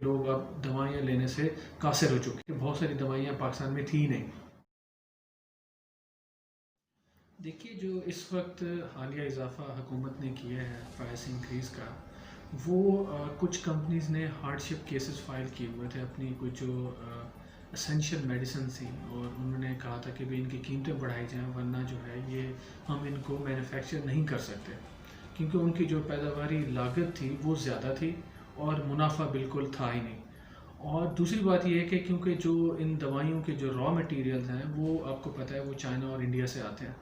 लोग अब दवाइयाँ लेने से कासिर हो चुके हैं। बहुत सारी दवाइयाँ पाकिस्तान में थी नहीं। देखिए, जो इस वक्त हालिया इजाफ़ा हुकूमत ने किया है प्राइस इंक्रीज़ का, वो कुछ कंपनीज़ ने हार्डशिप केसेस फाइल किए हुए थे अपनी कुछ जो एसेंशियल मेडिसिन थी, और उन्होंने कहा था कि भाई इनकी कीमतें बढ़ाई जाएं, वरना जो है ये हम इनको मैन्युफैक्चर नहीं कर सकते, क्योंकि उनकी जो पैदावारी लागत थी वो ज़्यादा थी और मुनाफा बिल्कुल था ही नहीं। और दूसरी बात यह है कि क्योंकि जो इन दवाइयों के जो रॉ मटेरियल्स हैं वो आपको पता है वो चाइना और इंडिया से आते हैं,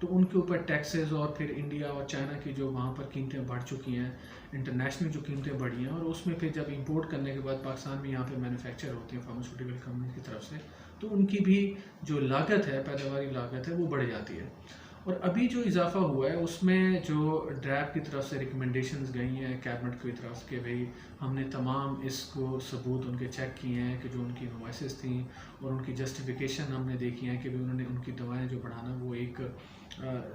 तो उनके ऊपर टैक्सेस और फिर इंडिया और चाइना की जो वहाँ पर कीमतें बढ़ चुकी हैं, इंटरनेशनल जो कीमतें बढ़ी हैं, और उसमें फिर जब इंपोर्ट करने के बाद पाकिस्तान में यहाँ पे मैन्युफैक्चर होती है फार्मास्यूटिकल कंपनी की तरफ से, तो उनकी भी जो लागत है, पैदावारी लागत है, वो बढ़ जाती है। और अभी जो इजाफा हुआ है उसमें जो ड्रैब की तरफ से रिकमेंडेशंस गई हैं कैबिनेट की तरफ से कि भाई हमने तमाम इसको सबूत उनके चेक किए हैं कि जो उनकी इनवॉइसेस थी और उनकी जस्टिफिकेशन हमने देखी है कि भाई उन्होंने उनकी दवाएं जो बढ़ाना वो एक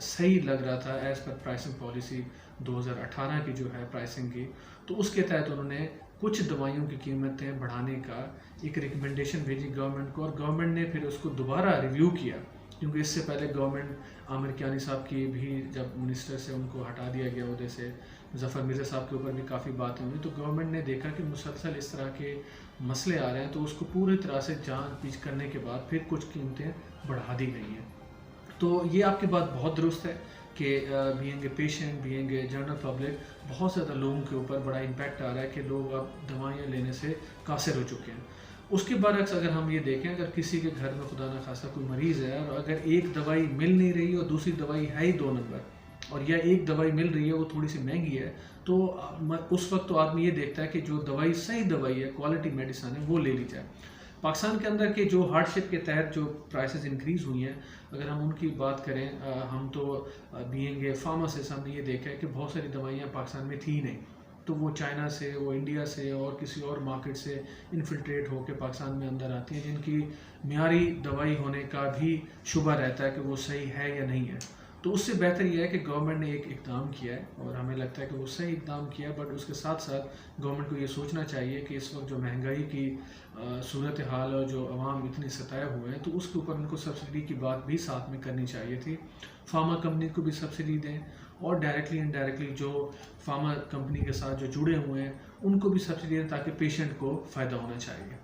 सही लग रहा था एज़ पर प्राइसिंग पॉलिसी 2018 की जो है प्राइसिंग की, तो उसके तहत उन्होंने कुछ दवाइयों की कीमतें बढ़ाने का एक रिकमेंडेशन भेजी गवर्नमेंट को, और गवर्नमेंट ने फिर उसको दोबारा रिव्यू किया, क्योंकि इससे पहले गवर्नमेंट आमिर कियानी साहब की भी जब मिनिस्टर से उनको हटा दिया गया उहदे से, ज़फ़र मिर्ज़ा साहब के ऊपर भी काफ़ी बातें हुई, तो गवर्नमेंट ने देखा कि मुसलसल इस तरह के मसले आ रहे हैं, तो उसको पूरी तरह से जांच पीछ करने के बाद फिर कुछ कीमतें बढ़ा दी गई हैं। तो ये आपकी बात बहुत दुरुस्त है कि being a patient, being a general public, बहुत ज़्यादा लोगों के ऊपर बड़ा इम्पैक्ट आ रहा है कि लोग अब दवाइयाँ लेने से कासिर हो चुके हैं। उसके बरअक्स अगर हम ये देखें, अगर किसी के घर में खुदा न खास्ता कोई मरीज़ है और अगर एक दवाई मिल नहीं रही और दूसरी दवाई है ही 2 नंबर, और या एक दवाई मिल रही है वो थोड़ी सी महंगी है, तो उस वक्त तो आदमी ये देखता है कि जो दवाई सही दवाई है, क्वालिटी मेडिसिन है, वो ले ली जाए। पाकिस्तान के अंदर के जो हार्डशिप के तहत जो प्राइसेस इंक्रीज़ हुई हैं, अगर हम उनकी बात करें, हम तो बीइंग ए फार्मासिस्ट हमने ये देखा है कि बहुत सारी दवाइयाँ पाकिस्तान में थी नहीं, तो वो चाइना से, वो इंडिया से और किसी और मार्केट से इन्फिल्ट्रेट होकर पाकिस्तान में अंदर आती हैं, जिनकी मियारी दवाई होने का भी शुबा रहता है कि वो सही है या नहीं है। तो उससे बेहतर यह है कि गवर्नमेंट ने एक इक़दाम किया है और हमें लगता है कि वो सही इक़दाम किया है, बट उसके साथ साथ गवर्नमेंट को ये सोचना चाहिए कि इस वक्त जो महंगाई की सूरत हाल और जो अवाम इतनी सताए हुए हैं, तो उसके ऊपर उनको सब्सिडी की बात भी साथ में करनी चाहिए थी। फार्मा कंपनी को भी सब्सिडी दें, और डायरेक्टली इनडायरेक्टली जो फार्मा कंपनी के साथ जो जुड़े हुए हैं उनको भी सब्सिडी दें, ताकि पेशेंट को फ़ायदा होना चाहिए।